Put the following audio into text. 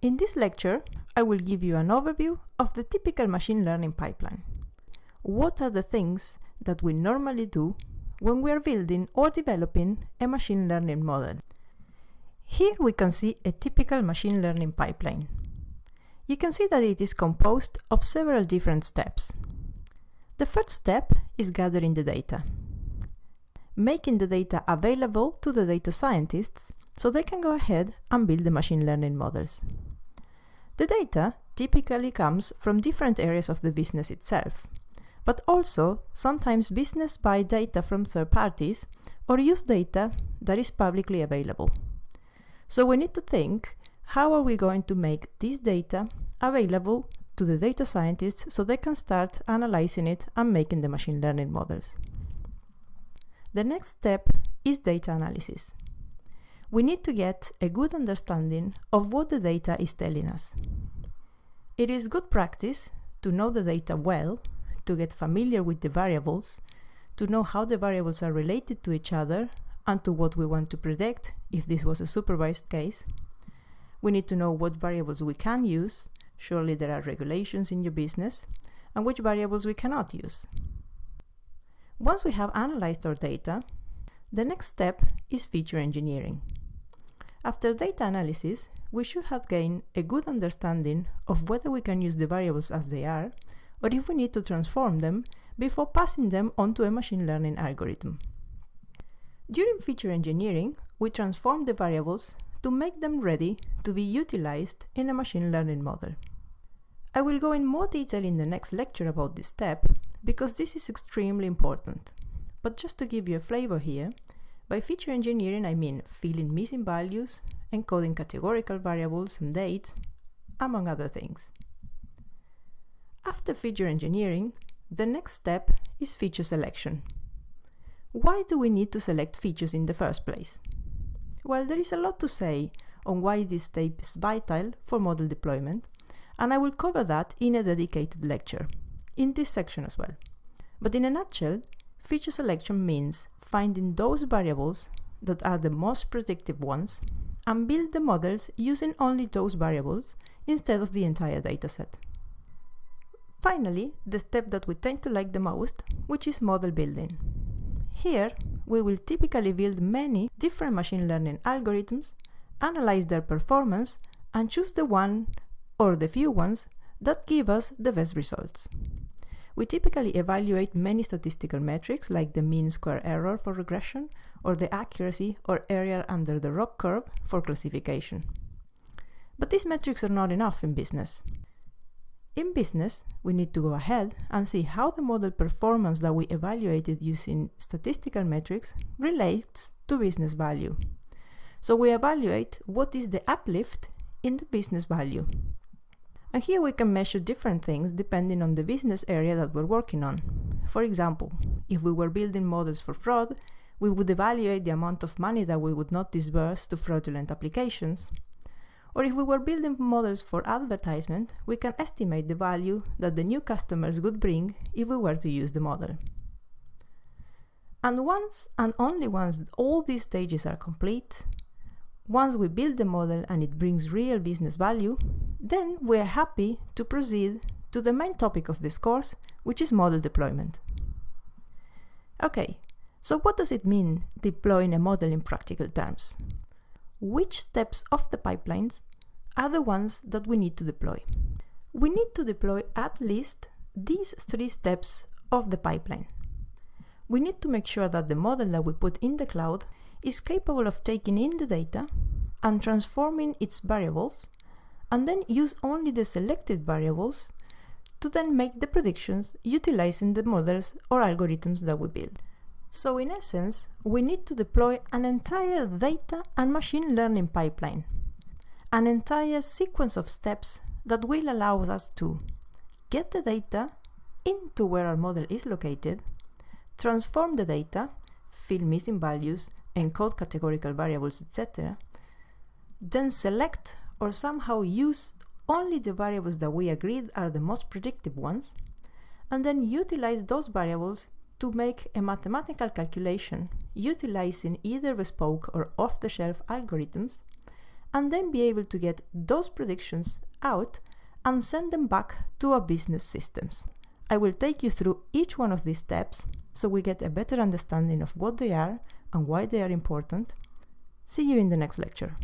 In this lecture, I will give you an overview of the typical machine learning pipeline. What are the things that we normally do when we are building or developing a machine learning model? Here we can see a typical machine learning pipeline. You can see that it is composed of several different steps. The first step is gathering the data, making the data available to the data scientists so they can go ahead and build the machine learning models. The data typically comes from different areas of the business itself, but also sometimes business buy data from third parties or use data that is publicly available. So we need to think, how are we going to make this data available to the data scientists so they can start analyzing it and making the machine learning models? The next step is data analysis. We need to get a good understanding of what the data is telling us. It is good practice to know the data well, to get familiar with the variables, to know how the variables are related to each other and to what we want to predict if this was a supervised case. We need to know what variables we can use, surely there are regulations in your business, and which variables we cannot use. Once we have analyzed our data, the next step is feature engineering. After data analysis, we should have gained a good understanding of whether we can use the variables as they are, or if we need to transform them before passing them onto a machine learning algorithm. During feature engineering, we transform the variables to make them ready to be utilized in a machine learning model. I will go in more detail in the next lecture about this step, because this is extremely important. But just to give you a flavor here, by feature engineering I mean filling missing values, encoding categorical variables and dates, among other things. After feature engineering, the next step is feature selection. Why do we need to select features in the first place? Well, there is a lot to say on why this step is vital for model deployment, and I will cover that in a dedicated lecture, in this section as well. But in a nutshell, feature selection means finding those variables that are the most predictive ones and build the models using only those variables instead of the entire dataset. Finally, the step that we tend to like the most, which is model building. Here, we will typically build many different machine learning algorithms, analyze their performance, and choose the one or the few ones that give us the best results. We typically evaluate many statistical metrics like the mean square error for regression or the accuracy or area under the ROC curve for classification. But these metrics are not enough in business. In business, we need to go ahead and see how the model performance that we evaluated using statistical metrics relates to business value. So we evaluate what is the uplift in the business value. And here we can measure different things depending on the business area that we're working on. For example, if we were building models for fraud, we would evaluate the amount of money that we would not disburse to fraudulent applications. Or if we were building models for advertisement, we can estimate the value that the new customers would bring if we were to use the model. And once and only once all these stages are complete, once we build the model and it brings real business value, then we are happy to proceed to the main topic of this course, which is model deployment. Okay, so what does it mean deploying a model in practical terms? Which steps of the pipelines are the ones that we need to deploy? We need to deploy at least these 3 steps of the pipeline. We need to make sure that the model that we put in the cloud is capable of taking in the data and transforming its variables, and then use only the selected variables to then make the predictions utilizing the models or algorithms that we build. So in essence, we need to deploy an entire data and machine learning pipeline, an entire sequence of steps that will allow us to get the data into where our model is located, transform the data, fill missing values, encode categorical variables, etc., then select or somehow use only the variables that we agreed are the most predictive ones, and then utilize those variables to make a mathematical calculation utilizing either bespoke or off-the-shelf algorithms, and then be able to get those predictions out and send them back to our business systems. I will take you through each one of these steps so we get a better understanding of what they are and why they are important. See you in the next lecture.